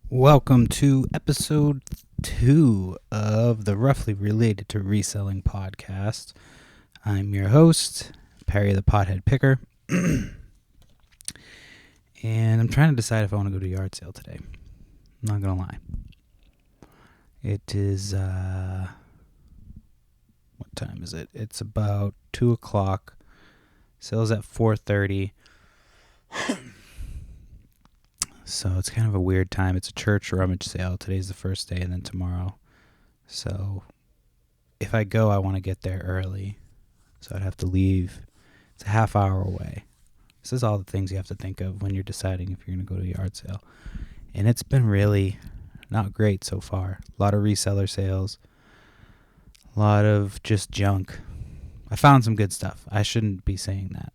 Welcome to episode 2 of the Roughly Related to Reselling podcast. I'm your host, Perry the Pothead Picker, and I'm trying to decide if I want to go to a yard sale today. I'm not going to lie. It is, what time is it? It's about 2 o'clock. Sale's at 4:30. So it's kind of a weird time. It's a church rummage sale. Today's the first day and then tomorrow. So if I go, I want to get there early. So I'd have to leave. It's a half hour away. This is all the things you have to think of when you're deciding if you're going to go to a yard sale. And it's been really not great so far. A lot of reseller sales. A lot of just junk. I found some good stuff. I shouldn't be saying that.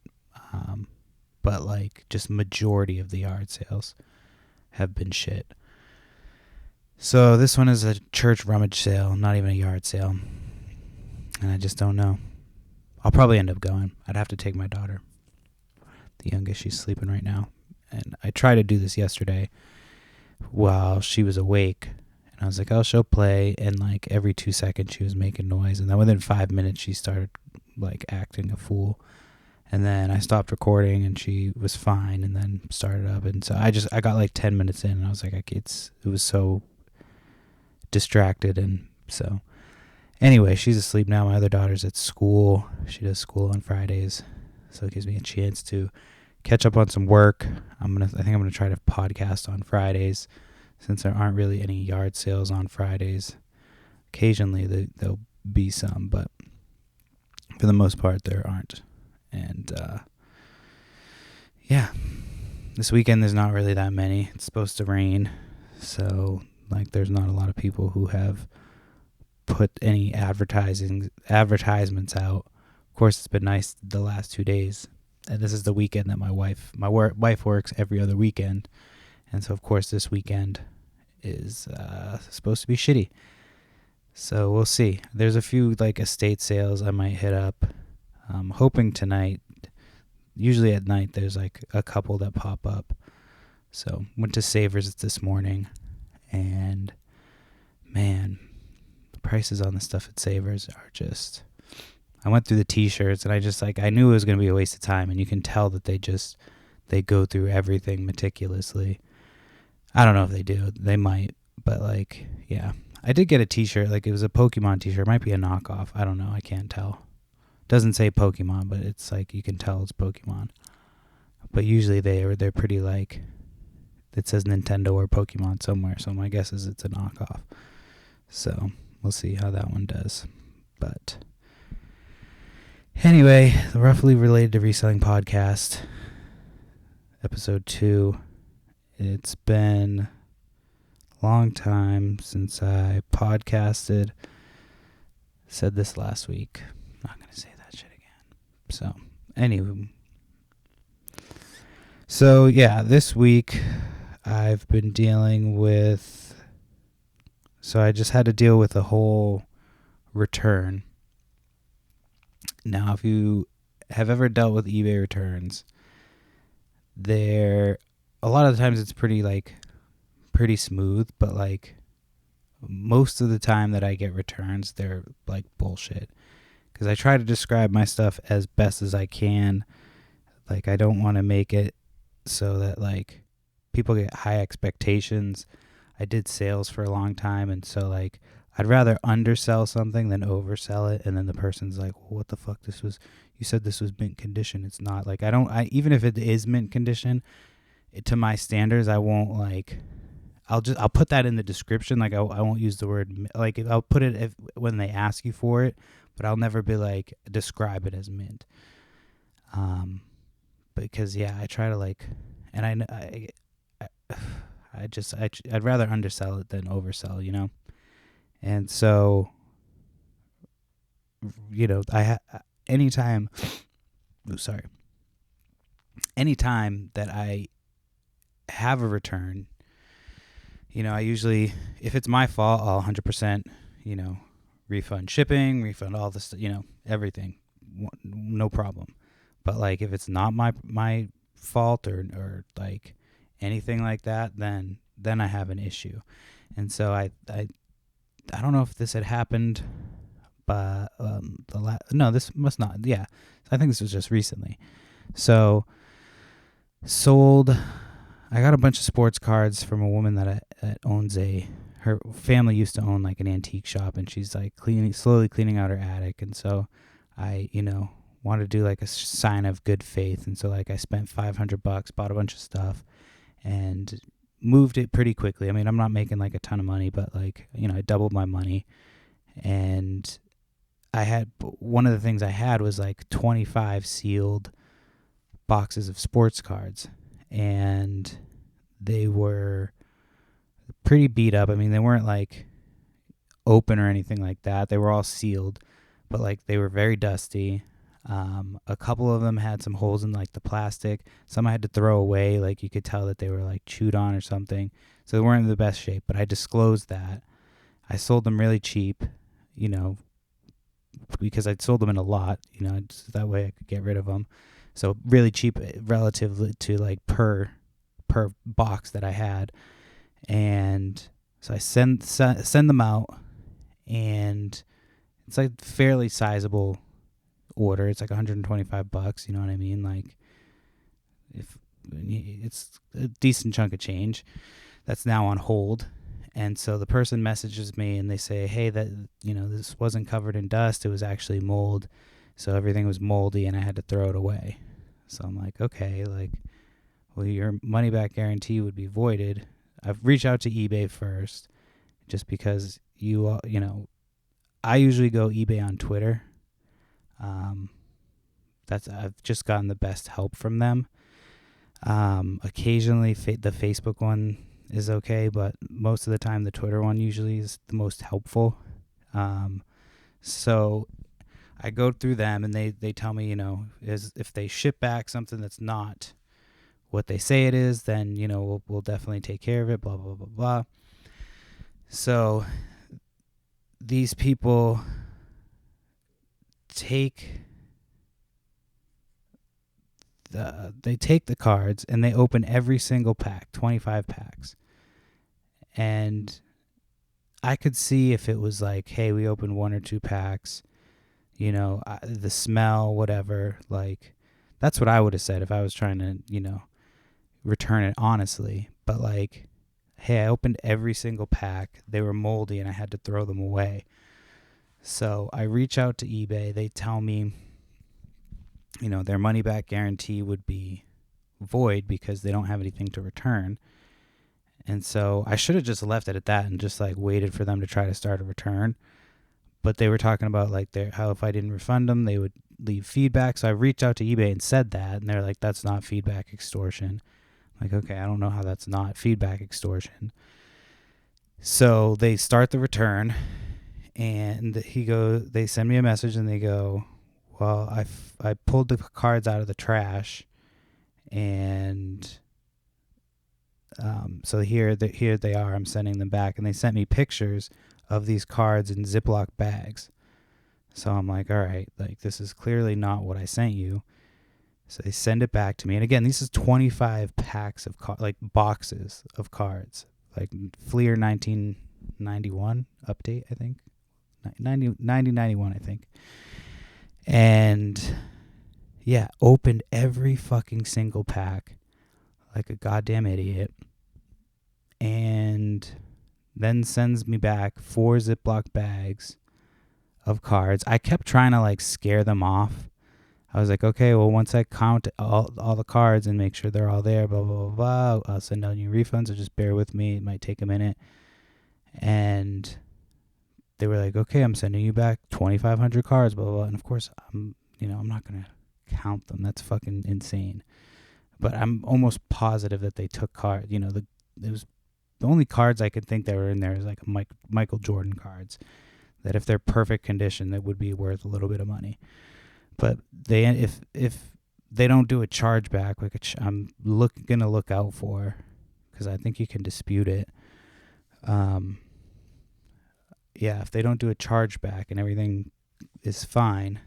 But like just majority of the yard sales have been shit. So this one is a church rummage sale, not even a yard sale. And I just don't know. I'll probably end up going. I'd have to take my daughter. The youngest, she's sleeping right now. And I tried to do this yesterday while she was awake. And I was like, oh, she'll play. And like every 2 seconds she was making noise. And then within 5 minutes she started like acting a fool. And then I stopped recording and she was fine and then started up. And so I got like 10 minutes in and I was like, it was so distracted. And so anyway, she's asleep now. My other daughter's at school. She does school on Fridays. So it gives me a chance to catch up on some work. I think I'm going to try to podcast on Fridays since there aren't really any yard sales on Fridays. Occasionally there'll be some, but for the most part there aren't. And, yeah, this weekend there's not really that many. It's supposed to rain. So, like, there's not a lot of people who have put any advertisements out. Of course, it's been nice the last 2 days. And this is the weekend that my wife works every other weekend. And so, of course, this weekend is supposed to be shitty. So, we'll see. There's a few, like, estate sales I might hit up. I'm hoping tonight. Usually at night there's like a couple that pop up. So went to Savers this morning, and man, the prices on the stuff at Savers are just. I went through the T-shirts and I knew it was going to be a waste of time, and you can tell that they go through everything meticulously. I don't know if they do. They might, but like, yeah. I did get a T-shirt, like it was a Pokemon T-shirt. It might be a knockoff. I don't know. I can't tell. Doesn't say Pokemon, but it's like you can tell it's Pokemon. But usually they're pretty like, it says Nintendo or Pokemon somewhere, so my guess is it's a knockoff. So we'll see how that one does. But anyway, the Roughly Related to Reselling podcast, episode 2. It's been a long time since I podcasted. Said this last week. I'm not going to say that shit again. So, anyway. So, yeah, this week I've been dealing with... So, I just had to deal with a whole return. Now, if you have ever dealt with eBay returns, a lot of the times it's pretty smooth, but like most of the time that I get returns, they're like bullshit. Because I try to describe my stuff as best as I can. Like, I don't want to make it so that like people get high expectations. I did sales for a long time, and so like I'd rather undersell something than oversell it, and then the person's like, well, what the fuck, you said this was mint condition. It's not. Like, even if it is mint condition, to my standards, I won't like, I'll put that in the description. Like, I won't use the word, like, I'll put it when they ask you for it, but I'll never be like, describe it as mint. Because yeah, I try to like, and I'd rather undersell it than oversell, you know? And so, you know, anytime that I have a return, you know, I usually, if it's my fault, I'll 100%, you know, refund shipping, refund all this, you know, everything, no problem. But like, if it's not my fault or like anything like that, then then I have an issue. And so I don't know if this had happened, but no, this must not. Yeah, I think this was just recently. So sold. I got a bunch of sports cards from a woman that owns her family used to own like an antique shop, and she's like slowly cleaning out her attic. And so I, wanted to do like a sign of good faith. And so like I spent $500, bought a bunch of stuff, and moved it pretty quickly. I mean, I'm not making like a ton of money, but like, I doubled my money. And one of the things I had was like 25 sealed boxes of sports cards, and they were pretty beat up. I mean, they weren't like open or anything like that. They were all sealed, but like they were very dusty. A couple of them had some holes in like the plastic. Some I had to throw away. Like you could tell that they were like chewed on or something. So they weren't in the best shape, but I disclosed that. I sold them really cheap, because I'd sold them in a lot, just that way I could get rid of them. So really cheap relative to like per box that I had. And so I send them out, and it's like fairly sizable order. It's like $125, you know what I mean? Like, if it's a decent chunk of change that's now on hold. And so the person messages me and they say, hey, that, this wasn't covered in dust. It was actually mold. So everything was moldy and I had to throw it away. So I'm like, okay, like, well, your money back guarantee would be voided. I've reached out to eBay first, just because I usually go eBay on Twitter. I've just gotten the best help from them. Occasionally the Facebook one is okay, but most of the time the Twitter one usually is the most helpful. So I go through them, and they tell me, if they ship back something that's not what they say it is, then, we'll definitely take care of it, blah, blah, blah, blah. So these people take the cards and they open every single pack, 25 packs. And I could see if it was like, hey, we opened 1 or 2 packs, the smell, whatever. Like, that's what I would have said if I was trying to, return it honestly. But like, hey, I opened every single pack. They were moldy and I had to throw them away. So I reach out to eBay. They tell me, their money back guarantee would be void because they don't have anything to return. And so I should have just left it at that and just like waited for them to try to start a return. But they were talking about like how if I didn't refund them, they would leave feedback. So I reached out to eBay and said that, and they're like, that's not feedback extortion. I'm like, okay, I don't know how that's not feedback extortion. So they start the return, and they send me a message and they go, well, I pulled the cards out of the trash, and so here they are. I'm sending them back, and they sent me pictures of these cards in Ziploc bags. So I'm like, all right, like this is clearly not what I sent you. So they send it back to me, and again, this is 25 packs of like boxes of cards, like Fleer 1991 update, I think, 9091, I think, and yeah, opened every fucking single pack like a goddamn idiot, and then sends me back 4 Ziploc bags of cards. I kept trying to like scare them off. I was like, okay, well, once I count all the cards and make sure they're all there, blah, blah, blah, blah, I'll send out new refunds, so just bear with me. It might take a minute. And they were like, okay, I'm sending you back 2,500 cards, blah, blah, blah. And of course, I'm not going to count them. That's fucking insane. But I'm almost positive that they took cards. It was the only cards I could think that were in there is like Michael Jordan cards, that if they're perfect condition, that would be worth a little bit of money. But if they don't do a chargeback, like I'm gonna look out for, because I think you can dispute it. If they don't do a chargeback and everything is fine,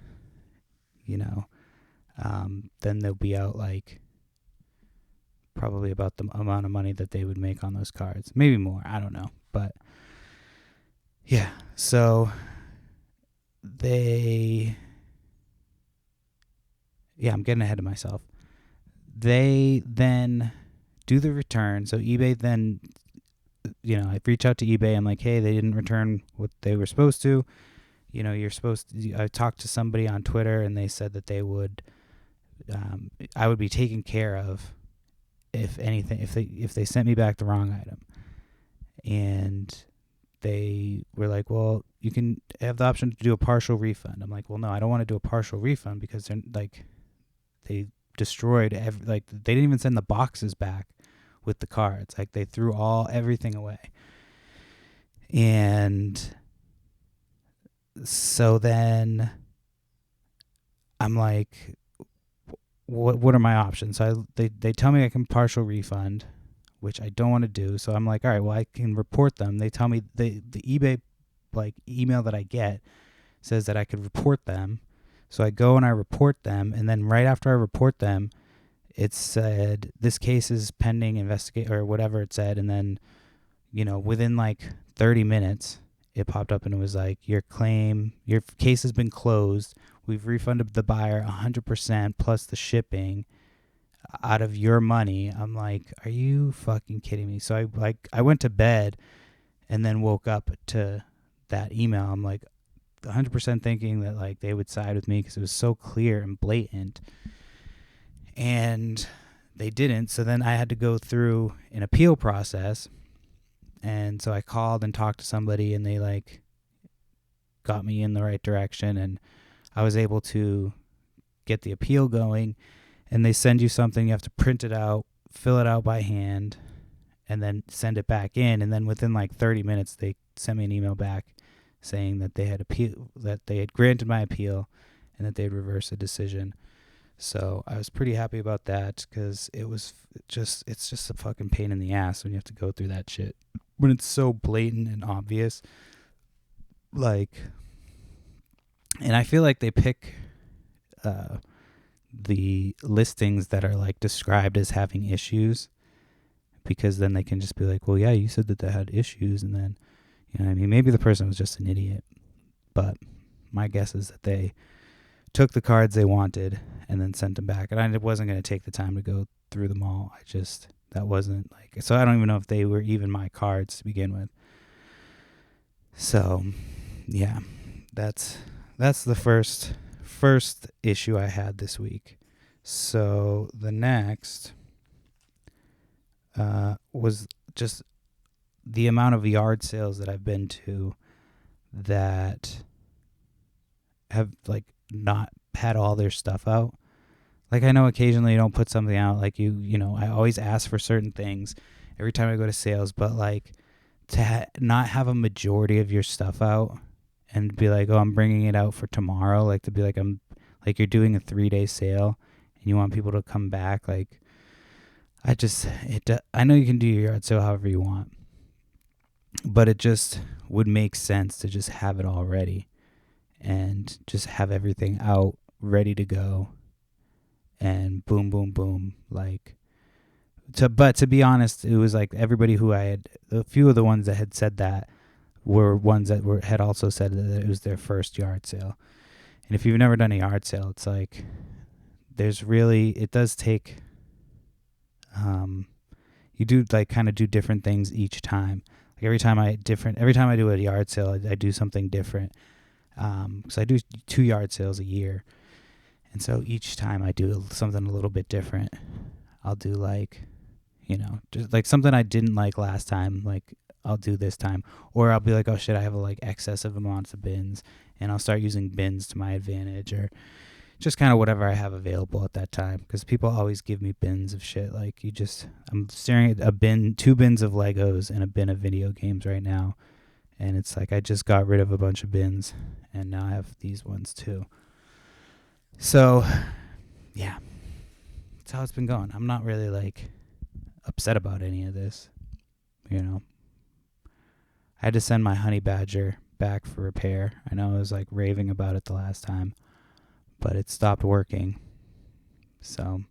then they'll be out like probably about the amount of money that they would make on those cards. Maybe more. I don't know. But yeah, so I'm getting ahead of myself. They then do the return. So eBay then, I reach out to eBay. I'm like, hey, they didn't return what they were supposed to. You're supposed to. I talked to somebody on Twitter, and they said that they would, I would be taken care of if anything, if they sent me back the wrong item. And they were like, well, you can have the option to do a partial refund. I'm like, well, no, I don't want to do a partial refund because they're like, they destroyed they didn't even send the boxes back with the cards. Like, they threw everything away. And so then I'm like, what are my options? So they tell me I can partial refund, which I don't want to do. So I'm like, all right, well, I can report them. They tell me the eBay email that I get says that I could report them. So I go and I report them, and then right after I report them, it said this case is pending investigate or whatever it said, and then within 30 minutes it popped up and it was like, your case has been closed. We've refunded the buyer 100% plus the shipping out of your money. I'm like, are you fucking kidding me? So I went to bed and then woke up to that email. I'm like 100% thinking that they would side with me because it was so clear and blatant, and they didn't. So then I had to go through an appeal process, and so I called and talked to somebody, and they got me in the right direction, and I was able to get the appeal going. And they send you something, you have to print it out, fill it out by hand, and then send it back in. And then within 30 minutes, they sent me an email back saying that they had granted my appeal and that they'd reversed the decision. So I was pretty happy about that because it's just a fucking pain in the ass when you have to go through that shit when it's so blatant and obvious. And I feel like they pick the listings that are described as having issues, because then they can just be like, well, yeah, you said that they had issues, and then maybe the person was just an idiot, but my guess is that they took the cards they wanted and then sent them back, and I wasn't going to take the time to go through them all. That wasn't so I don't even know if they were even my cards to begin with. So yeah, that's the first issue I had this week. So the next was just the amount of yard sales that I've been to that have not had all their stuff out. I know occasionally you don't put something out, I always ask for certain things every time I go to sales, but to not have a majority of your stuff out and be like, oh, I'm bringing it out for tomorrow, to be I'm you're doing a 3-day sale and you want people to come back. I know you can do your yard sale however you want, but it just would make sense to just have it all ready and just have everything out ready to go and boom, boom, boom. But to be honest, it was everybody who a few of the ones that had said that were ones that had also said that it was their first yard sale. And if you've never done a yard sale, it's it does take, you do kind of do different things each time. Every time I do a yard sale, I do something different. So I do 2 yard sales a year. And so each time I do something a little bit different. I'll do just something I didn't like last time, I'll do this time. Or I'll be like, oh shit, I have excessive amounts of bins, and I'll start using bins to my advantage, or just kind of whatever I have available at that time. Because people always give me bins of shit. I'm staring at 2 bins of Legos and a bin of video games right now. And it's I just got rid of a bunch of bins, and now I have these ones too. So, yeah, that's how it's been going. I'm not really upset about any of this, I had to send my honey badger back for repair. I know I was raving about it the last time, but it stopped working. So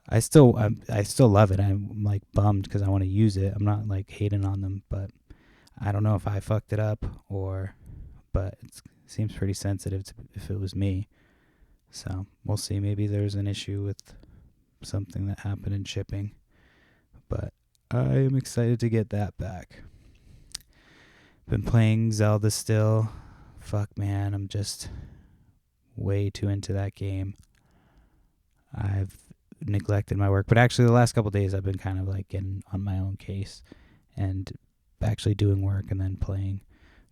I still love it. I'm like bummed because I want to use it. I'm not like hating on them, but I don't know if I fucked it up or, but it seems pretty sensitive to if it was me. So we'll see. Maybe there's an issue with something that happened in shipping, but I am excited to get that back. Been playing Zelda still. Fuck, man, I'm just way too into that game. I've neglected my work, but actually the last couple of days I've been kind of like getting on my own case and actually doing work and then playing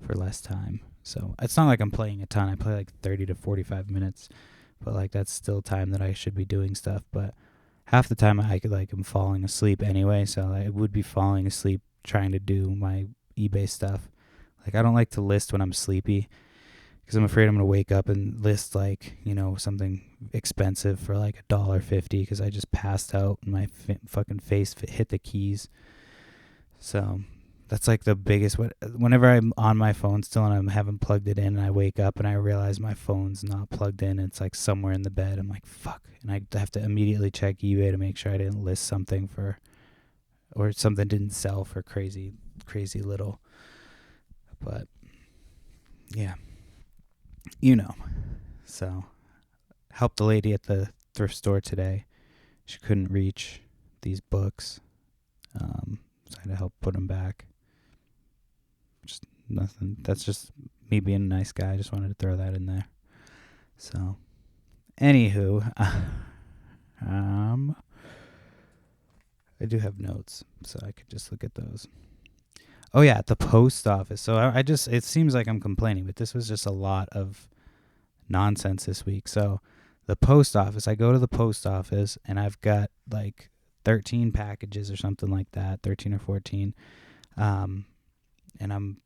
for less time. So it's not like I'm playing a ton. I play like 30 to 45 minutes, but like that's still time that I should be doing stuff. But half the time I could like I'm falling asleep anyway, so I would be falling asleep trying to do my eBay stuff. Like I don't like to list when I'm sleepy because I'm afraid I'm gonna wake up and list like something expensive for like $1.50 because I just passed out and my fucking face hit the keys. So that's like the biggest. Whenever I'm on my phone still and I haven't plugged it in, and I wake up and I realize my phone's not plugged in, it's like somewhere in the bed. I'm like fuck, and I have to immediately check eBay to make sure I didn't list something for, or something didn't sell for crazy little. But yeah. So helped the lady at the thrift store today. She couldn't reach these books, so I had to help put them back. Just nothing. That's just me being a nice guy. I just wanted to throw that in there. So, anywho, I do have notes, so I could just look at those. Oh yeah, at the post office. So I just, it seems like I'm complaining, but this was just a lot of nonsense this week. So the post office, I go to the post office and I've got like 13 packages or something like that, 13 or 14. And I'm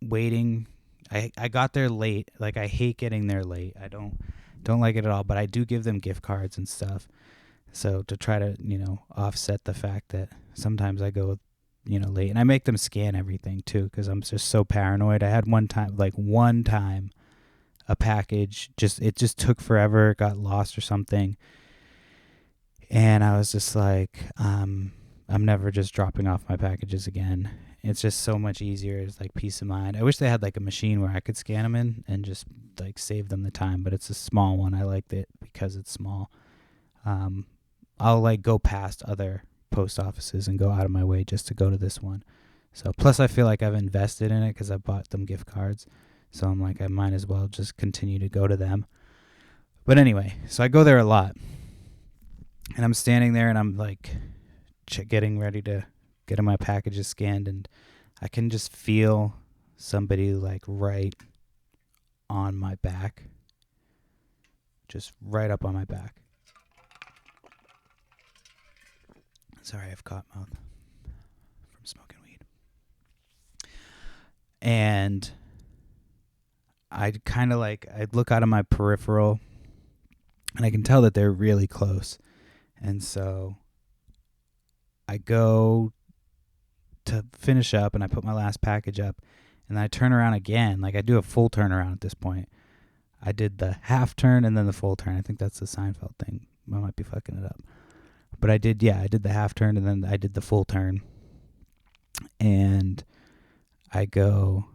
waiting. I got there late. Like I hate getting there late. I don't like it at all, but I do give them gift cards and stuff. So to try to, offset the fact that sometimes I go late, and I make them scan everything too because I'm just so paranoid. I had one time a package it just took forever, got lost or something, and I was just like, I'm never just dropping off my packages again. It's just so much easier. It's like peace of mind. I wish they had like a machine where I could scan them in and just like save them the time, but it's a small one. I liked it because it's small. I'll like go past other post offices and go out of my way just to go to this one. So plus I feel like I've invested in it because I bought them gift cards. So I'm like, I might as well just continue to go to them. But anyway, so I go there a lot. And I'm standing there and I'm like getting ready to get my packages scanned. And I can just feel somebody like right on my back. Just right up on my back. Sorry, I have caught mouth from smoking weed. And I kind of like, I look out of my peripheral and I can tell that they're really close. And so I go to finish up and I put my last package up and then I turn around again. Like I do a full turnaround at this point. I did the half turn and then the full turn. I think that's the Seinfeld thing. I might be fucking it up. But I did the half turn and then I did the full turn. And I go,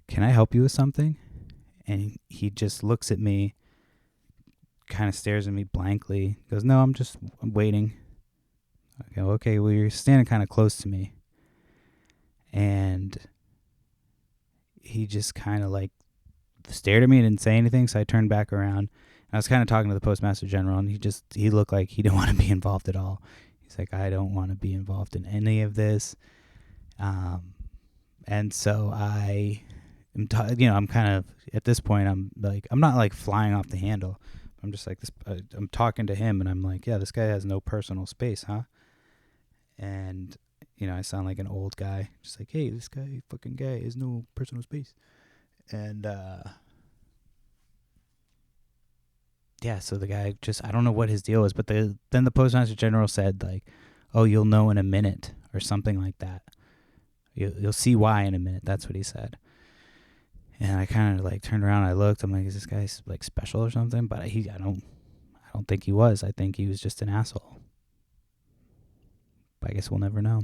can I help you with something? And he just looks at me, kind of stares at me blankly, goes, no, I'm waiting. I go, okay, well, you're standing kind of close to me. And he just kind of like stared at me and didn't say anything, so I turned back around. I was kind of talking to the Postmaster General, and he looked like he didn't want to be involved at all. He's like, I don't want to be involved in any of this. And so I'm kind of, at this point, I'm not like flying off the handle. I'm just like this. I'm talking to him, and I'm like, yeah, this guy has no personal space, huh? And I sound like an old guy, just like, hey, this fucking guy has no personal space. And yeah, so the guy just, I don't know what his deal is, but then the Postmaster General said like, oh, you'll know in a minute or something like that. You'll see why in a minute. That's what he said. And I kind of like turned around and I looked. I'm like, is this guy like special or something? But I don't don't think he was. I think he was just an asshole. But I guess we'll never know.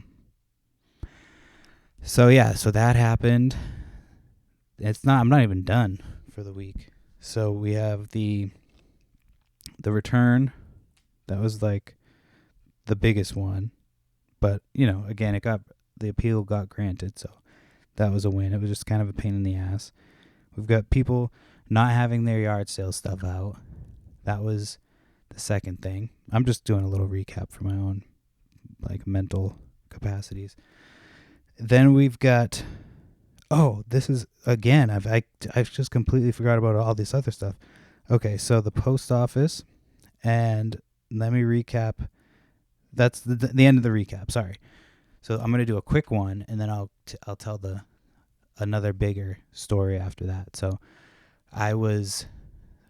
So that happened. I'm not even done for the week. So we have the return. That was like the biggest one. But, again, the appeal got granted, so that was a win. It was just kind of a pain in the ass. We've got people not having their yard sale stuff out. That was the second thing. I'm just doing a little recap for my own mental capacities. Then we've got this is again I've just completely forgot about all this other stuff. Okay, so the post office, and let me recap. That's the end of the recap. Sorry. So I'm gonna do a quick one, and then I'll tell another bigger story after that. So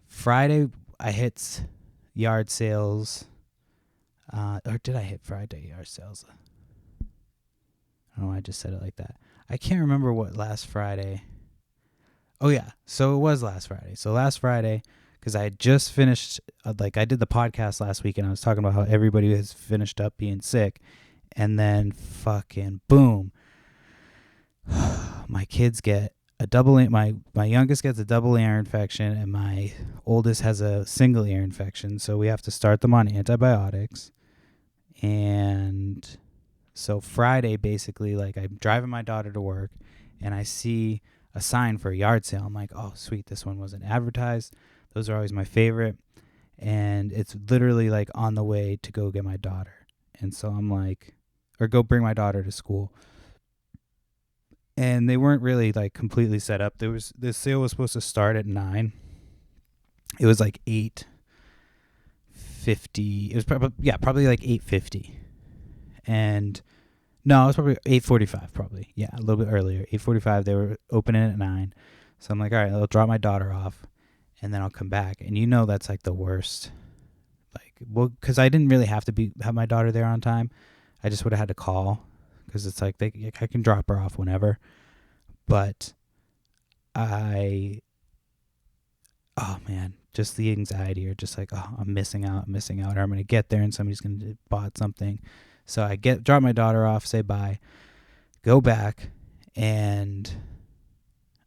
Friday. I hit yard sales, or did I hit Friday yard sales? I don't know. I just said it like that. I can't remember what last Friday. Oh yeah, so it was last Friday. So last Friday, because I had just finished, I did the podcast last week, and I was talking about how everybody has finished up being sick, and then fucking boom, my kids get a double. My youngest gets a double ear infection, and my oldest has a single ear infection. So we have to start them on antibiotics. And so Friday, basically, I'm driving my daughter to work, and I see a sign for a yard sale. I'm like, oh, sweet, this one wasn't advertised. Those are always my favorite. And it's literally on the way to go get my daughter. And so I'm or go bring my daughter to school. And they weren't really completely set up. The sale was supposed to start at 9. It was 8:50. It was probably 8:50. And no, it was probably 8:45 probably. Yeah, a little bit earlier. 8:45, they were opening at 9. So I'm all right, I'll drop my daughter off, and then I'll come back. And that's the worst. Because I didn't really have to have my daughter there on time. I just would have had to call, because it's I can drop her off whenever. But just the anxiety, or just I'm missing out, or I'm going to get there and somebody's going to bought something. So I drop my daughter off, say bye, go back, and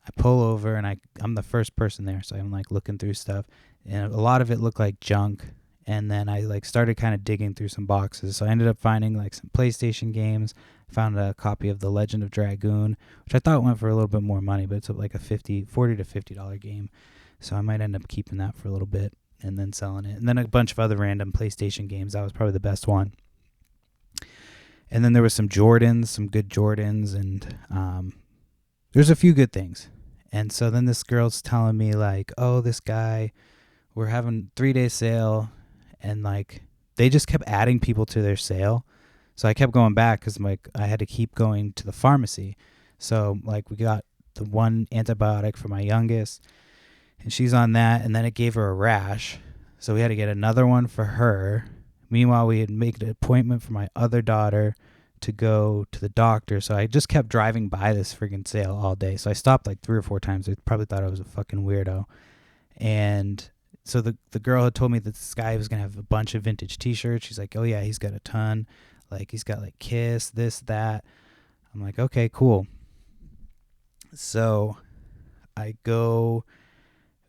I pull over, and I'm the first person there. So I'm looking through stuff, and a lot of it looked like junk. And then I started kind of digging through some boxes. So I ended up finding some PlayStation games. Found a copy of The Legend of Dragoon, which I thought went for a little bit more money, but it's a $40 to $50 game. So I might end up keeping that for a little bit and then selling it. And then a bunch of other random PlayStation games. That was probably the best one. And then there was some Jordans, some good Jordans, and there's a few good things. And so then this girl's telling me this guy, we're having 3-day sale. And they just kept adding people to their sale. So I kept going back because I had to keep going to the pharmacy. So we got the one antibiotic for my youngest, and she's on that, and then it gave her a rash. So we had to get another one for her. Meanwhile, we had made an appointment for my other daughter to go to the doctor. So I just kept driving by this friggin' sale all day. So I stopped 3 or 4 times. They probably thought I was a fucking weirdo. And so the girl had told me that this guy was going to have a bunch of vintage t-shirts. She's like, oh yeah, he's got a ton. He's got Kiss, this, that. I'm like, okay, cool. So I go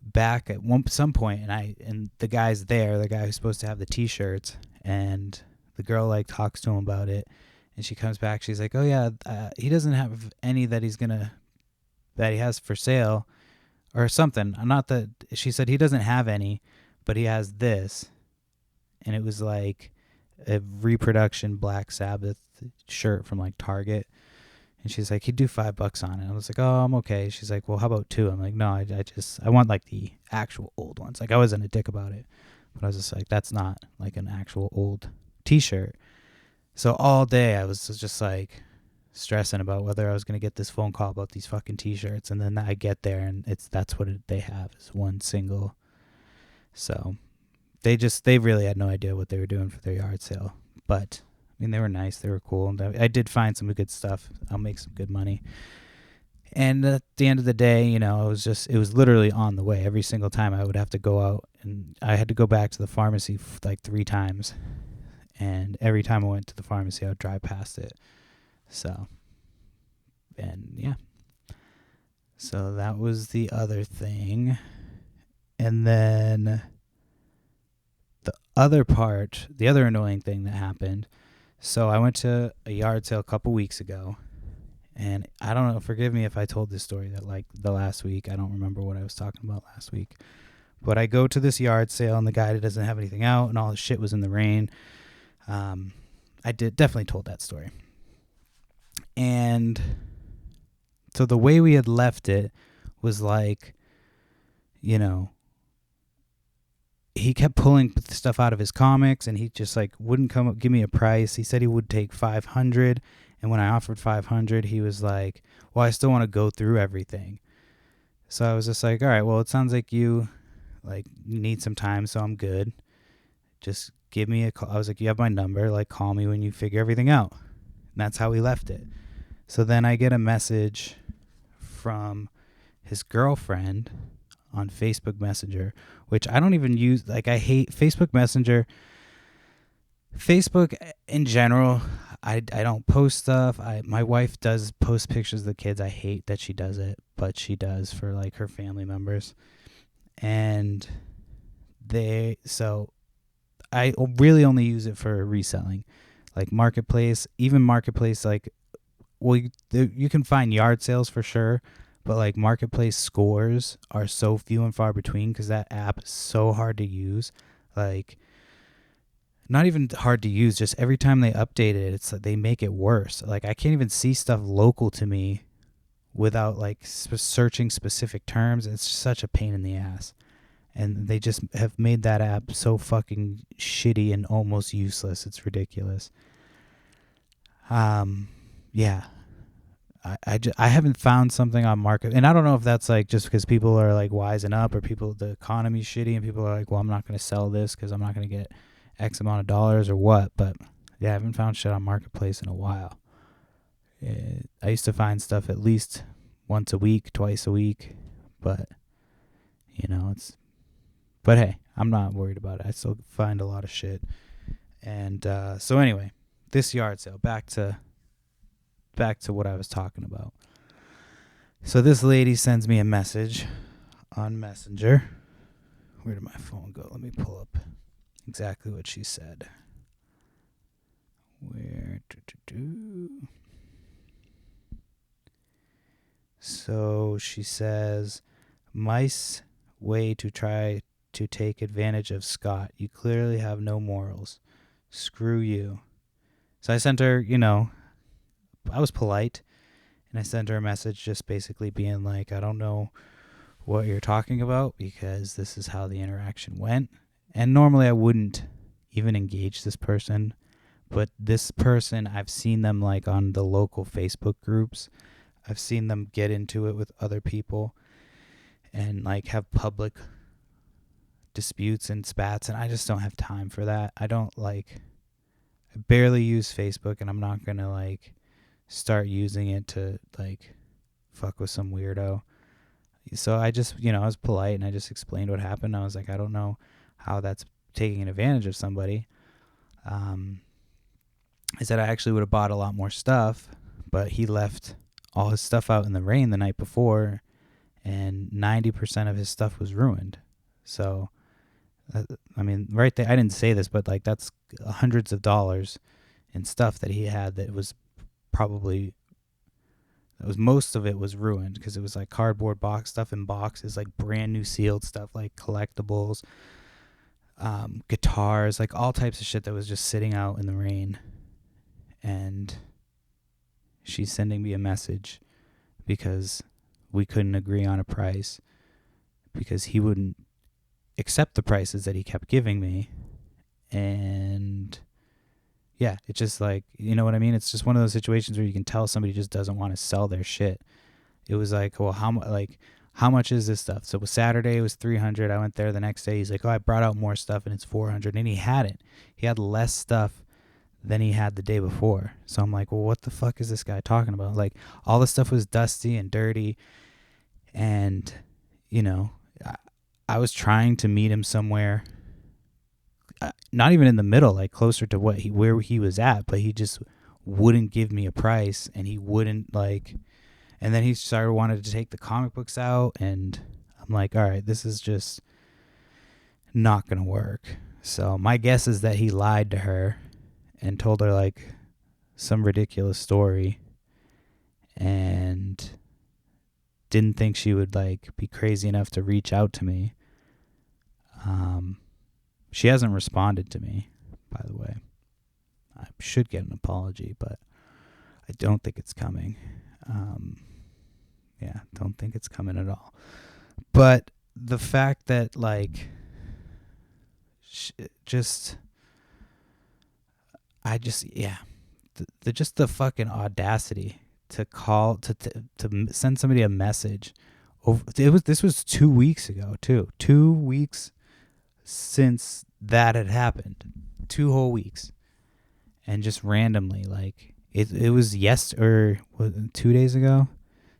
back at some point, and the guy's there, the guy who's supposed to have the t-shirts, and the girl talks to him about it, and she comes back. She's like, oh yeah, he doesn't have any that he has for sale. Or something. Not that she said he doesn't have any, but he has this. And it was a reproduction Black Sabbath shirt from Target. And she's like, he'd do $5 on it. I was like, oh, I'm okay. She's like, well, how about 2? I'm like, no, I want the actual old ones. I wasn't a dick about it, but I was just that's not an actual old t-shirt. So all day I was just stressing about whether I was going to get this phone call about these fucking t-shirts, and then I get there and that's what they have, is one single. So they really had no idea what they were doing for their yard sale, but they were nice, they were cool, and I did find some good stuff. I'll make some good money. And at the end of the day, it was literally on the way. Every single time I would have to go out, and I had to go back to the pharmacy like 3 times. And every time I went to the pharmacy, I would drive past it. So, and yeah. So that was the other thing. And then the other annoying thing that happened. So I went to a yard sale a couple weeks ago. And I don't know, forgive me if I told this story that like the last week. I don't remember what I was talking about last week. But I go to this yard sale and the guy doesn't have anything out and all his shit was in the rain. I definitely told that story. And so the way we had left it was like, he kept pulling stuff out of his comics and he just like wouldn't come up, give me a price. He said he would take 500. And when I offered 500, he was like, well, I still want to go through everything. So I was just like, all right, well, it sounds like you need some time. So I'm good. Just give me a call. I was like, you have my number, like call me when you figure everything out. And that's how we left it. So then I get a message from his girlfriend on Facebook Messenger, which I don't even use. Like, I hate Facebook Messenger. Facebook in general, I don't post stuff. My wife does post pictures of the kids. I hate that she does it, but she does for like her family members. And so I really only use it for reselling, like Marketplace, even Marketplace. Like, well, you can find yard sales for sure, but like Marketplace scores are so few and far between because that app is so hard to use. Like, not even hard to use, just every time they update it, it's like they make it worse. Like, I can't even see stuff local to me without like searching specific terms. It's such a pain in the ass. And they just have made that app so fucking shitty and almost useless. It's ridiculous. Yeah. I haven't found something on market, and I don't know if that's like just because people are like wising up, or the economy's shitty and people are like, well, I'm not going to sell this because I'm not going to get X amount of dollars or what. But yeah, I haven't found shit on Marketplace in a while. I used to find stuff at least once a week, twice a week, but but hey, I'm not worried about it. I still find a lot of shit. And so anyway, this yard sale, back to what I was talking about. So this lady sends me a message on Messenger. Where did my phone go? Let me pull up exactly what she said. So she says, "Mice way to try to take advantage of Scott. You clearly have no morals. Screw you." So I sent her, I was polite, and I sent her a message just basically being like, I don't know what you're talking about because this is how the interaction went. And normally I wouldn't even engage this person, but this person, I've seen them like on the local Facebook groups. I've seen them get into it with other people and like have public disputes and spats, and I just don't have time for that. I barely use Facebook, and I'm not going to like start using it to like fuck with some weirdo. So I just, I was polite and I just explained what happened. I was like, I don't know how that's taking advantage of somebody. I said I actually would have bought a lot more stuff, but he left all his stuff out in the rain the night before, and 90% of his stuff was ruined. So, I mean, right there, I didn't say this, but like that's hundreds of dollars in stuff that he had that was most of it was ruined because it was like cardboard box stuff in boxes, like brand new sealed stuff, like collectibles, guitars, like all types of shit that was just sitting out in the rain. And she's sending me a message because we couldn't agree on a price because he wouldn't accept the prices that he kept giving me. And yeah, it's just like, you know what I mean? It's just one of those situations where you can tell somebody just doesn't want to sell their shit. It was like, well, how much is this stuff? So it was Saturday, it was $300. I went there the next day. He's like, oh, I brought out more stuff and it's $400. And he hadn't. He had less stuff than he had the day before. So I'm like, well, what the fuck is this guy talking about? Like, all the stuff was dusty and dirty. And, you know, I was trying to meet him somewhere, not even in the middle, like closer to where he was at, but he just wouldn't give me a price, and he wouldn't like, and then he started wanting to take the comic books out, and I'm like, all right, this is just not going to work. So my guess is that he lied to her and told her like some ridiculous story and didn't think she would like be crazy enough to reach out to me. She hasn't responded to me, by the way. I should get an apology, but I don't think it's coming. Don't think it's coming at all. But the fact that like the fucking audacity to call to send somebody a message. This was 2 weeks ago too. 2 weeks since that had happened. 2 whole weeks. And just randomly, like it was 2 days ago.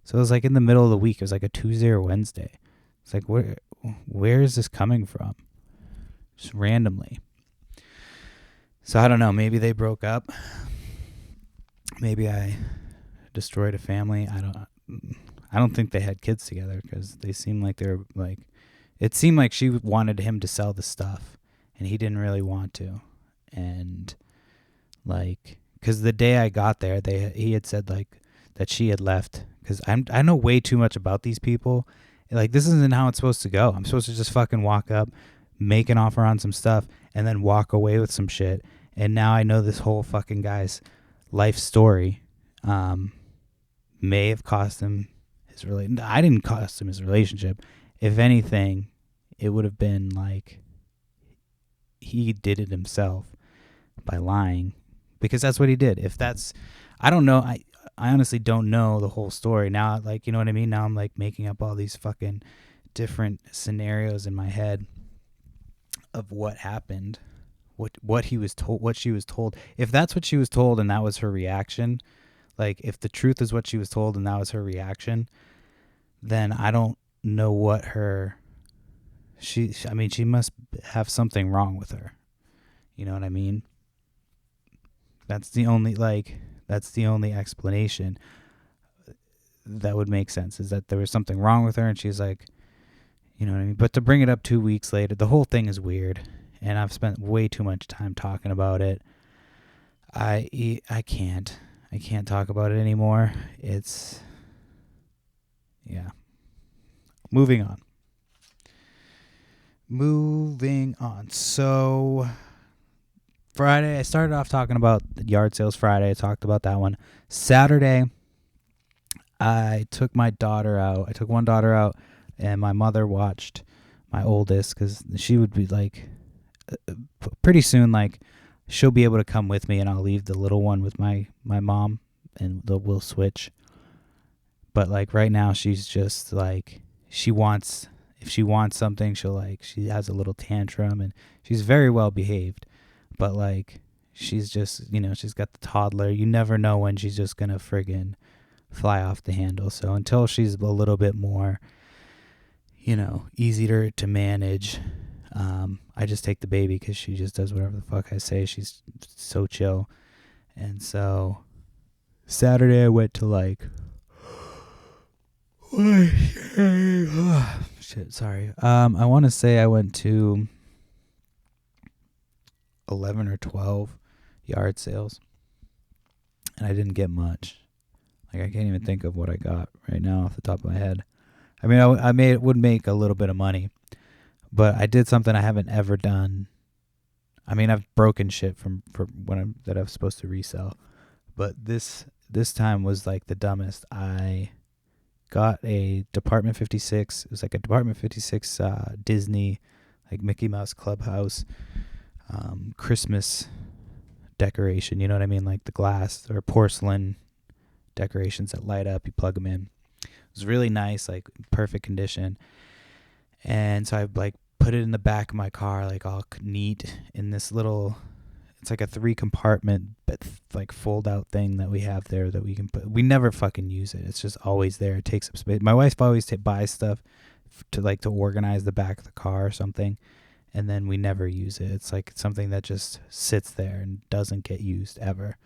So it was like in the middle of the week. It was like a Tuesday or Wednesday. It's like where is this coming from? Just randomly. So I don't know. Maybe they broke up. Maybe I destroyed a family. I don't think they had kids together because they seemed like they were like. It seemed like she wanted him to sell the stuff, and he didn't really want to. And like, because the day I got there, he had said like that she had left. Because I know way too much about these people. Like, this isn't how it's supposed to go. I'm supposed to just fucking walk up, make an offer on some stuff, and then walk away with some shit. And now I know this whole fucking guy's life story. May have cost him his relationship. I didn't cost him his relationship. If anything, it would have been like he did it himself by lying, because that's what he did. If that's, I don't know. I honestly don't know the whole story now. Like, you know what I mean? Now I'm like making up all these fucking different scenarios in my head of what happened, what he was told, what she was told. If that's what she was told and that was her reaction, like if the truth is what she was told and that was her reaction, then I don't know what she must have something wrong with her. You know what I mean? That's the only explanation that would make sense, is that there was something wrong with her and she's like, you know what I mean? But to bring it up 2 weeks later, the whole thing is weird, and I've spent way too much time talking about it. I can't talk about it anymore. It's, yeah. Moving on. So Friday, I started off talking about the yard sales Friday. I talked about that one. Saturday, I took my daughter out. I took one daughter out, and my mother watched my oldest, because she would be like, pretty soon, like, she'll be able to come with me, and I'll leave the little one with my mom, and we'll switch. But like right now, she's just like, if she wants something, she has a little tantrum, and she's very well behaved. But like, she's just, she's got the toddler. You never know when she's just going to friggin' fly off the handle. So until she's a little bit more, easier to manage, I just take the baby, because she just does whatever the fuck I say. She's so chill. And so Saturday I went to like, shit, sorry. I want to say I went to 11 or 12 yard sales, and I didn't get much. Like, I can't even think of what I got right now off the top of my head. I mean, I would make a little bit of money, but I did something I haven't ever done. I mean, I've broken shit from that I was supposed to resell, but this time was like the dumbest. I got a Department 56. It was like a Department 56 Disney, like Mickey Mouse Clubhouse Christmas decoration. You know what I mean? Like the glass or porcelain decorations that light up. You plug them in. It was really nice, like perfect condition. And so I like put it in the back of my car, like all neat in this little It's like a 3-compartment, but like fold out thing that we have there that we can put. We never fucking use it. It's just always there. It takes up space. My wife always buys stuff to organize the back of the car or something, and then we never use it. It's like something that just sits there and doesn't get used ever.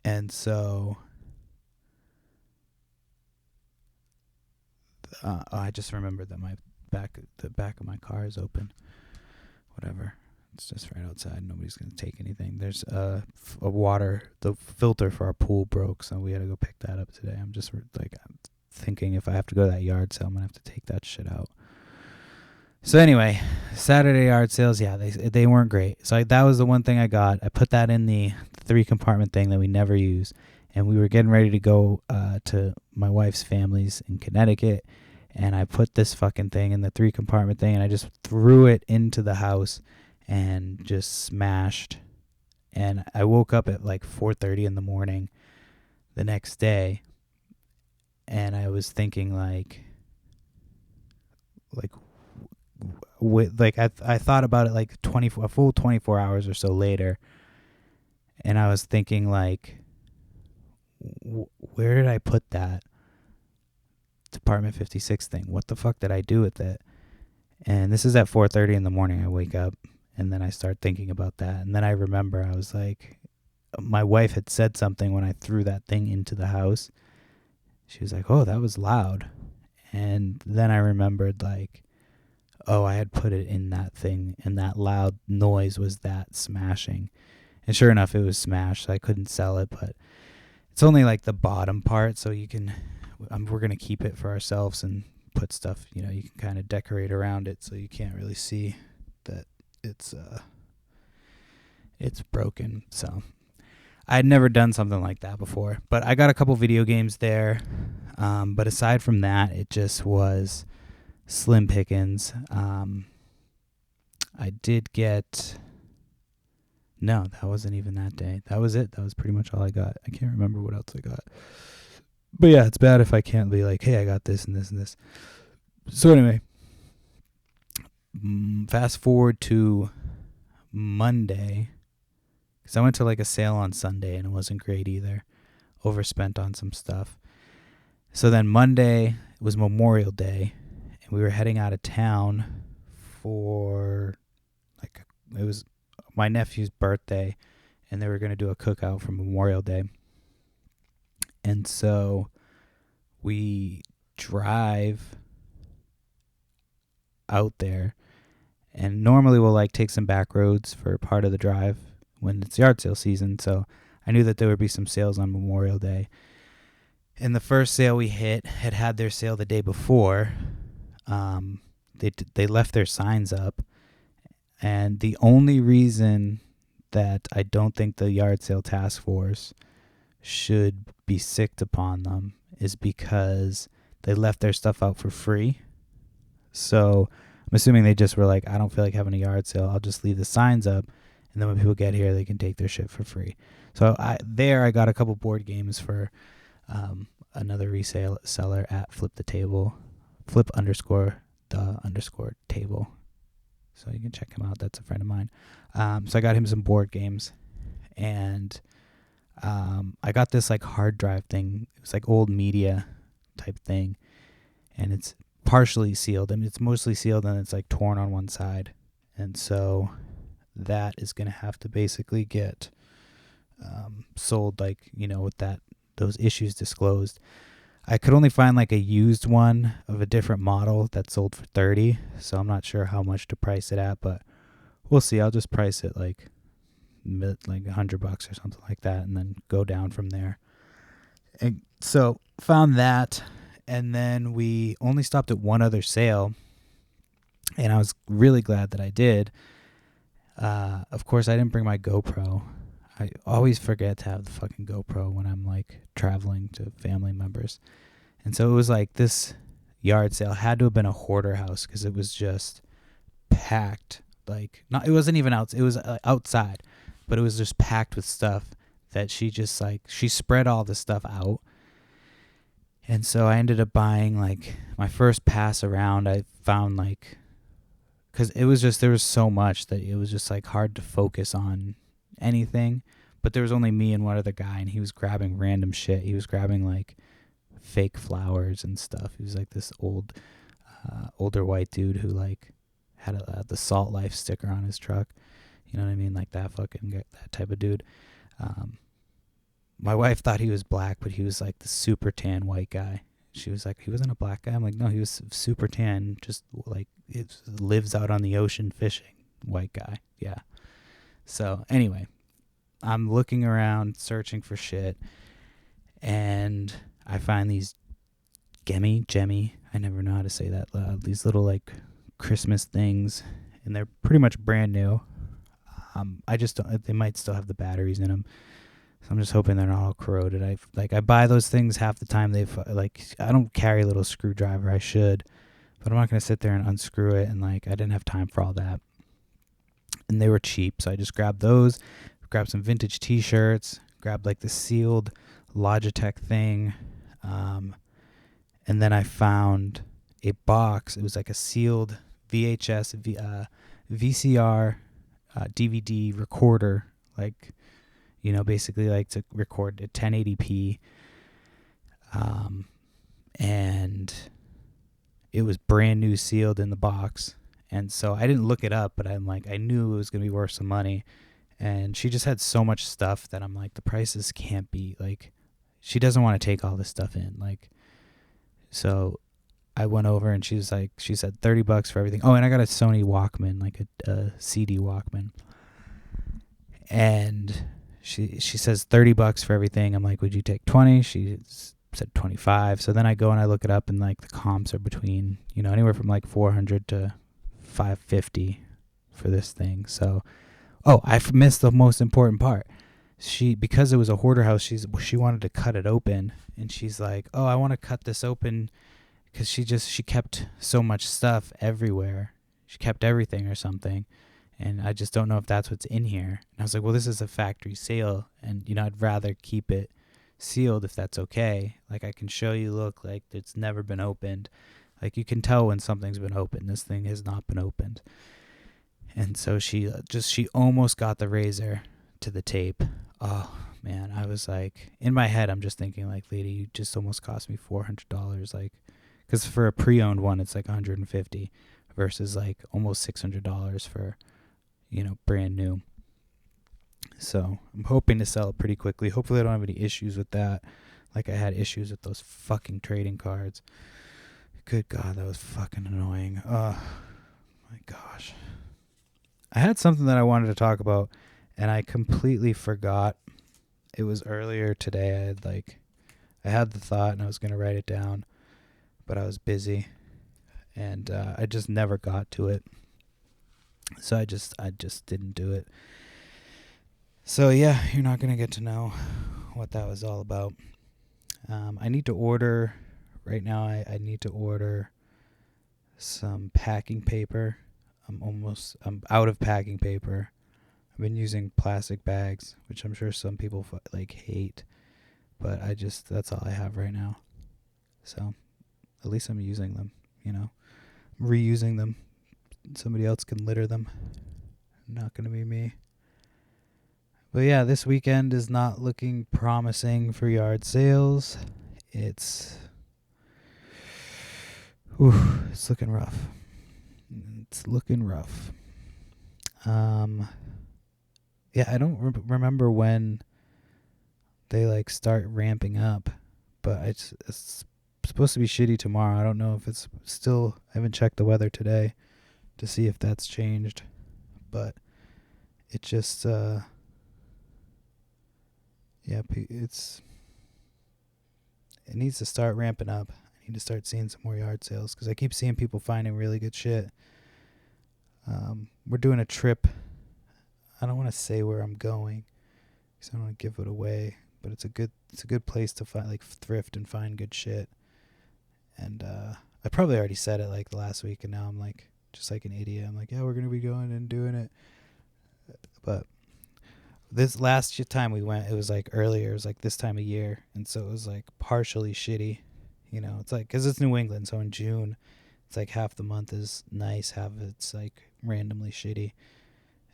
And so I just remembered that the back of my car is open. Whatever. It's just right outside. Nobody's going to take anything. There's the filter for our pool broke, so we had to go pick that up today. I'm just like thinking if I have to go to that yard sale, I'm going to have to take that shit out. So anyway, Saturday yard sales, yeah, they weren't great. So that was the one thing I got. I put that in the 3-compartment thing that we never use, and we were getting ready to go to my wife's family's in Connecticut, and I put this fucking thing in the 3-compartment thing, and I just threw it into the house and just smashed. And I woke up at like 4:30 in the morning the next day, and I was thinking I thought about it like a full 24 hours or so later, and I was thinking like, where did I put that Department 56 thing? What the fuck did I do with it? And this is at 4:30 in the morning. I wake up, and then I start thinking about that, and then I remember I was like, my wife had said something when I threw that thing into the house. She was like, "Oh, that was loud," and then I remembered like, oh, I had put it in that thing, and that loud noise was that smashing. And sure enough, it was smashed, so I couldn't sell it, but it's only like the bottom part, so we're going to keep it for ourselves and put stuff, you can kind of decorate around it so you can't really see that it's broken. So I had never done something like that before, but I got a couple video games there. But aside from that, it just was slim pickings. I did get... No, that wasn't even that day. That was it. That was pretty much all I got. I can't remember what else I got. But yeah, it's bad if I can't be like, hey, I got this and this and this. So anyway, fast forward to Monday, because I went to like a sale on Sunday and it wasn't great either. Overspent on some stuff. So then Monday was Memorial Day, and we were heading out of town for it was my nephew's birthday, and they were going to do a cookout for Memorial Day. And so we drive out there, and normally we'll take some back roads for part of the drive when it's yard sale season. So I knew that there would be some sales on Memorial Day. And the first sale we had their sale the day before. They left their signs up, and the only reason that I don't think the yard sale task force should be sicked upon them is because they left their stuff out for free. So I'm assuming they just were like, I don't feel like having a yard sale. I'll just leave the signs up, and then when people get here, they can take their shit for free. So I got a couple board games for another reseller at flip_the_table. So you can check him out. That's a friend of mine. So I got him some board games, and I got this hard drive thing. It was old media type thing, and it's partially sealed. I mean, it's mostly sealed, and it's torn on one side. And so that is going to have to basically get sold, with those issues disclosed. I could only find a used one of a different model that sold for $30, so I'm not sure how much to price it at, but we'll see. I'll just price it $100 or something like that, and then go down from there. And so found that, and then we only stopped at one other sale, and I was really glad that I did. Of course, I didn't bring my GoPro. I always forget to have the fucking GoPro when I'm traveling to family members. And so it was this yard sale had to have been a hoarder house, because it was just packed. It wasn't even out. It was outside, but it was just packed with stuff that she just she spread all the stuff out. And so I ended up buying my first pass around. I found because it was just, there was so much that it was just like hard to focus on anything. But there was only me and one other guy, and he was grabbing random shit. He was grabbing like fake flowers and stuff. He was like this older white dude who like had the Salt Life sticker on his truck. You know what I mean? Like that type of dude. My wife thought he was black, but he was like the super tan white guy. She was like, he wasn't a black guy. I'm like, no, he was super tan, just like it lives out on the ocean fishing white guy. Yeah. So anyway, I'm looking around, searching for shit, and I find these Gemmy, I never know how to say that, these little like Christmas things, and they're pretty much brand new. I just don't, they might still have the batteries in them, so I'm just hoping they're not all corroded. I buy those things half the time. I don't carry a little screwdriver. I should, but I'm not gonna sit there and unscrew it, and like I didn't have time for all that. And they were cheap, so I just grabbed those, grabbed some vintage t-shirts, grabbed like the sealed Logitech thing, and then I found a box. It was like a sealed VHS, VCR, DVD recorder, like, you know, basically like to record at 1080p, and it was brand new, sealed in the box. And so I didn't look it up, but I'm like, I knew it was going to be worth some money. And she just had so much stuff that I'm like, the prices can't be, like, she doesn't want to take all this stuff in. Like, so I went over and she said $30 for everything. Oh, and I got a Sony Walkman, like a CD Walkman. And she says $30 for everything. I'm like, would you take 20? She said 25. So then I go and I look it up, and like the comps are between, you know, anywhere from like 400 to 550 for this thing. So, I missed the most important part. Because it was a hoarder house, she wanted to cut it open, and she's like, oh, I want to cut this open because she kept so much stuff everywhere. She kept everything or something, and I just don't know if that's what's in here. And I was like, well, this is a factory sale, and you know, I'd rather keep it sealed if that's okay. Like, I can show you, look, like it's never been opened. Like, you can tell when something's been opened. This thing has not been opened. And so she almost got the razor to the tape. Oh man, I was like, in my head, I'm just thinking like, lady, you just almost cost me $400. Like, because for a pre-owned one, it's like $150 versus like almost $600 for, you know, brand new. So I'm hoping to sell it pretty quickly. Hopefully I don't have any issues with that, like I had issues with those fucking trading cards. Good God, that was fucking annoying. Oh my gosh. I had something that I wanted to talk about, and I completely forgot. It was earlier today. I had the thought, and I was going to write it down, but I was busy, and I just never got to it. So I just didn't do it. So yeah, you're not going to get to know what that was all about. I need to order, right now I need to order some packing paper. I'm out of packing paper. I've been using plastic bags, which I'm sure some people hate, but that's all I have right now. So at least I'm using them, you know, reusing them. Somebody else can litter them. Not going to be me. But yeah, this weekend is not looking promising for yard sales. It's looking rough. It's looking rough. Yeah, I don't remember when they start ramping up, but it's supposed to be shitty tomorrow. I don't know if it's still. I haven't checked the weather today to see if that's changed, but it just it needs to start ramping up. I need to start seeing some more yard sales because I keep seeing people finding really good shit. We're doing a trip. I don't want to say where I'm going because I don't want to give it away, but it's a good place to find thrift and find good shit. And I probably already said it the last week, and now I'm just like an idiot. I'm like, yeah, we're gonna be going and doing it. But this last time we went, it was earlier. It was this time of year, and so it was partially shitty. It's because it's New England, so in June, it's half the month is nice, half it's randomly shitty.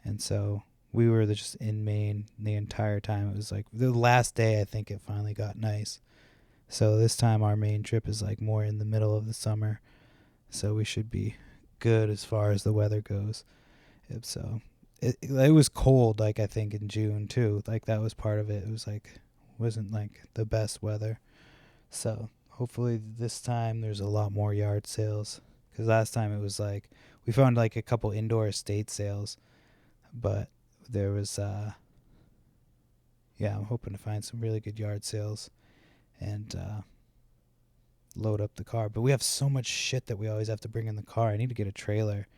And so we were just in Maine the entire time. It was like the last day I think it finally got nice. So this time our main trip is like more in the middle of the summer. So we should be good as far as the weather goes. So it was cold, like I think in June too. Like that was part of it. It was like wasn't like the best weather. So hopefully this time there's a lot more yard sales. Because last time it was like we found like a couple indoor estate sales, but there was I'm hoping to find some really good yard sales and load up the car. But we have so much shit that we always have to bring in the car. I need to get a trailer.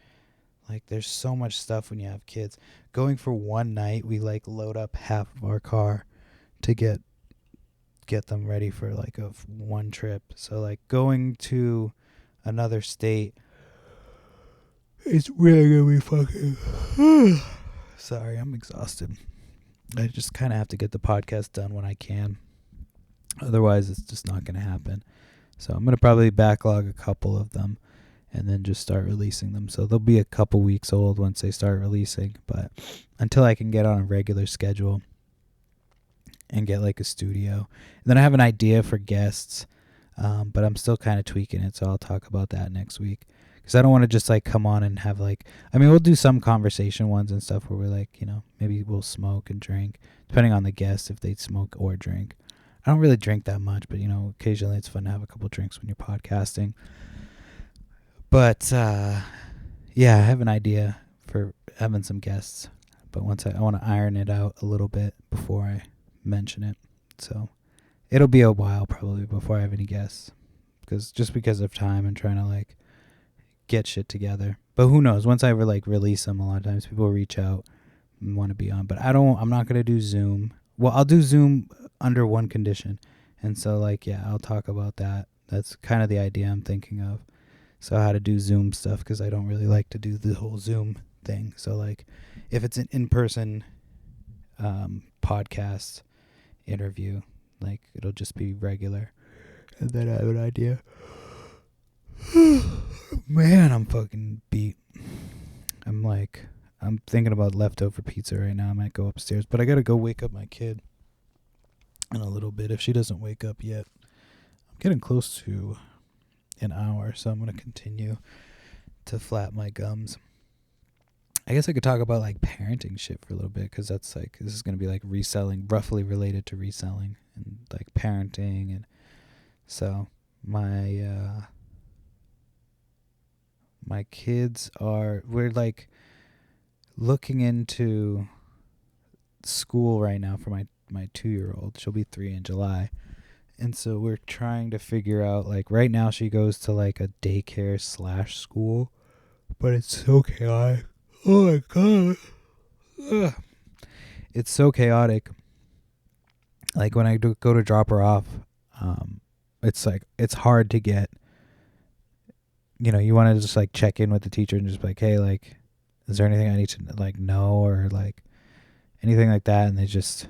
Like there's so much stuff when you have kids. Going for one night, we like load up half of our car to get them ready for like a one trip. So like going to another state, it's really gonna be fucking. Sorry, I'm exhausted. I just kind of have to get the podcast done when I can. Otherwise, it's just not gonna happen. So I'm gonna probably backlog a couple of them and then just start releasing them. So they'll be a couple weeks old once they start releasing. But until I can get on a regular schedule and get like a studio. And then I have an idea for guests, but I'm still kind of tweaking it. So I'll talk about that next week. Because I don't want to just like come on and have like, I mean, we'll do some conversation ones and stuff where we're like, maybe we'll smoke and drink, depending on the guest if they smoke or drink. I don't really drink that much, but occasionally it's fun to have a couple drinks when you're podcasting. But I have an idea for having some guests, but once I want to iron it out a little bit before I mention it. So it'll be a while probably before I have any guests, because of time and trying to like get shit together. But who knows? Once I release them, a lot of times people reach out and want to be on. But I'm not gonna do Zoom. Well, I'll do Zoom under one condition, and so I'll talk about that. That's kind of the idea I'm thinking of. So how to do Zoom stuff, because I don't really like to do the whole Zoom thing. So if it's an in-person podcast interview, it'll just be regular. And then I have an idea. Man, I'm fucking beat. I'm thinking about leftover pizza right now. I might go upstairs, but I gotta go wake up my kid in a little bit if she doesn't wake up yet. I'm getting close to an hour, so I'm going to continue to flap my gums. I guess I could talk about parenting shit for a little bit, because that's this is going to be reselling, roughly related to reselling and parenting. And so my kids we're looking into school right now for my 2-year-old. She'll be 3 in July. And so we're trying to figure out, right now she goes to, a daycare / school. But it's so chaotic. Oh, my God. Ugh. It's so chaotic. When I go to drop her off, it's hard to get, you want to just, check in with the teacher and just be hey, is there anything I need to, know or, anything like that? And they just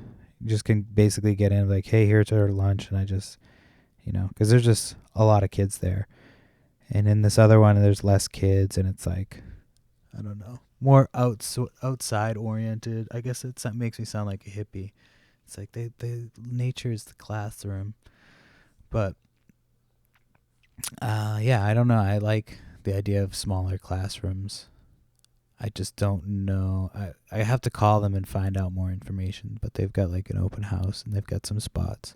can basically get in hey, here's our lunch. And I just, because there's just a lot of kids there. And in this other one, there's less kids, and it's I don't know, more outside oriented. I guess that makes me sound like a hippie. It's they nature is the classroom. But I don't know. I like the idea of smaller classrooms. I just don't know. I have to call them and find out more information, but they've got an open house and they've got some spots.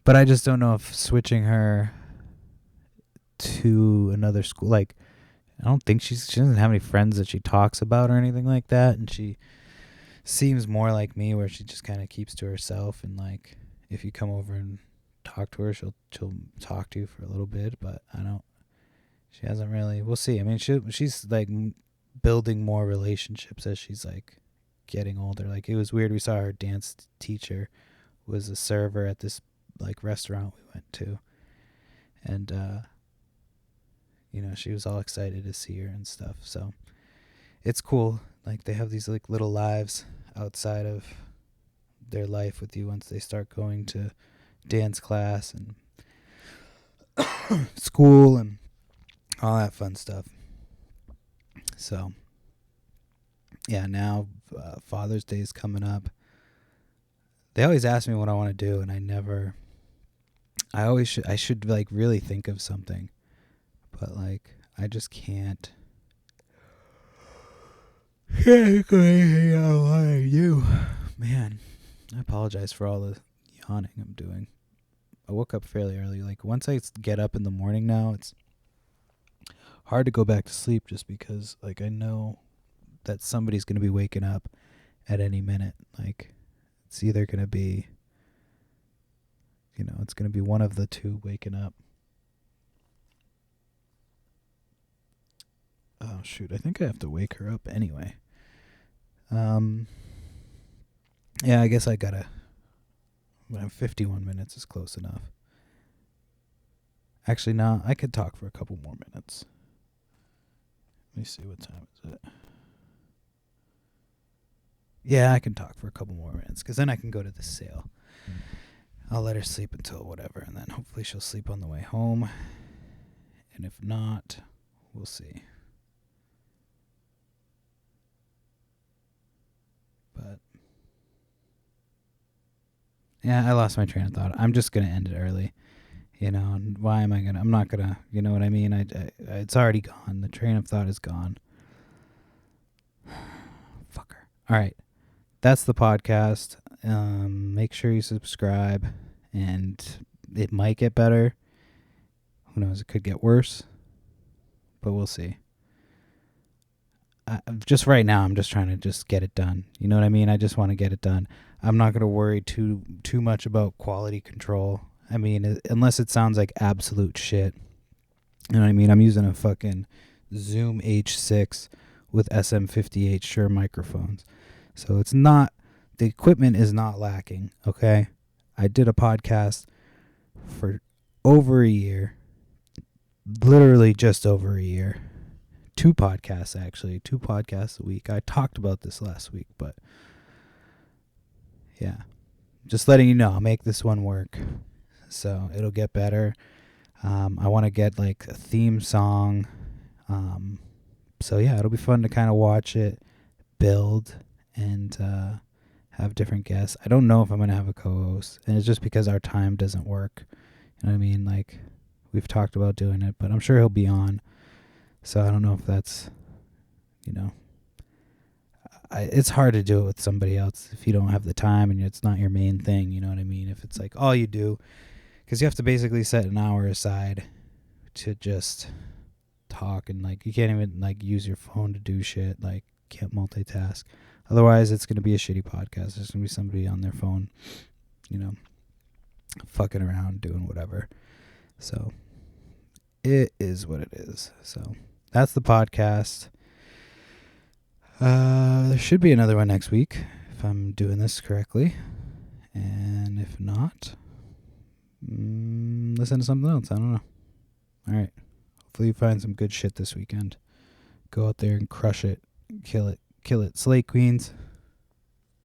But I just don't know if switching her to another school, I don't think she doesn't have any friends that she talks about or anything like that, and she seems more like me, where she just kind of keeps to herself, and if you come over and talk to her, she'll talk to you for a little bit, but she hasn't really. We'll see. I mean, she's building more relationships as she's getting older. It was weird. We saw her dance teacher was a server at this restaurant we went to, and she was all excited to see her and stuff. So it's cool. They have these little lives outside of their life with you once they start going to dance class and school and all that fun stuff. So, yeah, now Father's Day is coming up. They always ask me what I want to do, and I should like really think of something, but like I just can't. Can't go anything I want to do. Man, I apologize for all the yawning I'm doing. I woke up fairly early. Like once I get up in the morning now, it's hard to go back to sleep just because like I know that somebody's going to be waking up at any minute. Like it's either going to be, it's going to be one of the two waking up. Oh shoot, I think I have to wake her up anyway. Yeah, I guess I gotta. 51 minutes is close enough. Actually, no, I could talk for a couple more minutes. Let me see, what time is it? Yeah, I can talk for a couple more minutes, because then I can go to the sale. I'll let her sleep until whatever, and then hopefully she'll sleep on the way home. And if not, we'll see. But yeah, I lost my train of thought. I'm just going to end it early. And why am I going to? I'm not going to, you know what I mean? It's already gone. The train of thought is gone. Fucker. All right. That's the podcast. Make sure you subscribe, and it might get better. Who knows? It could get worse, but we'll see. Just right now, I'm just trying to just get it done. You know what I mean? I just want to get it done. I'm not going to worry too much about quality control. I mean, unless it sounds like absolute shit. You know what I mean? I'm using a fucking Zoom H6 with SM58 Shure microphones. So it's not, the equipment is not lacking, okay? I did a podcast for over a year. Literally just over a year. 2 podcasts, actually. 2 podcasts a week. I talked about this last week, but yeah. Just letting you know, I'll make this one work. So it'll get better. I want to get like a theme song. So yeah, it'll be fun to kind of watch it build and have different guests. I don't know if I'm going to have a co-host, and it's just because our time doesn't work. You know what I mean? Like, we've talked about doing it, but I'm sure he'll be on. So I don't know if that's, it's hard to do it with somebody else if you don't have the time and it's not your main thing. You know what I mean? If it's like all you do, because you have to basically set an hour aside to just talk, and like you can't even like use your phone to do shit. Like, can't multitask. Otherwise, it's going to be a shitty podcast. There's going to be somebody on their phone, fucking around, doing whatever. So it is what it is. So that's the podcast. There should be another one next week if I'm doing this correctly. And if not, listen to something else. I don't know. All right. Hopefully you find some good shit this weekend. Go out there and crush it. Kill it. Kill it. Slay Queens.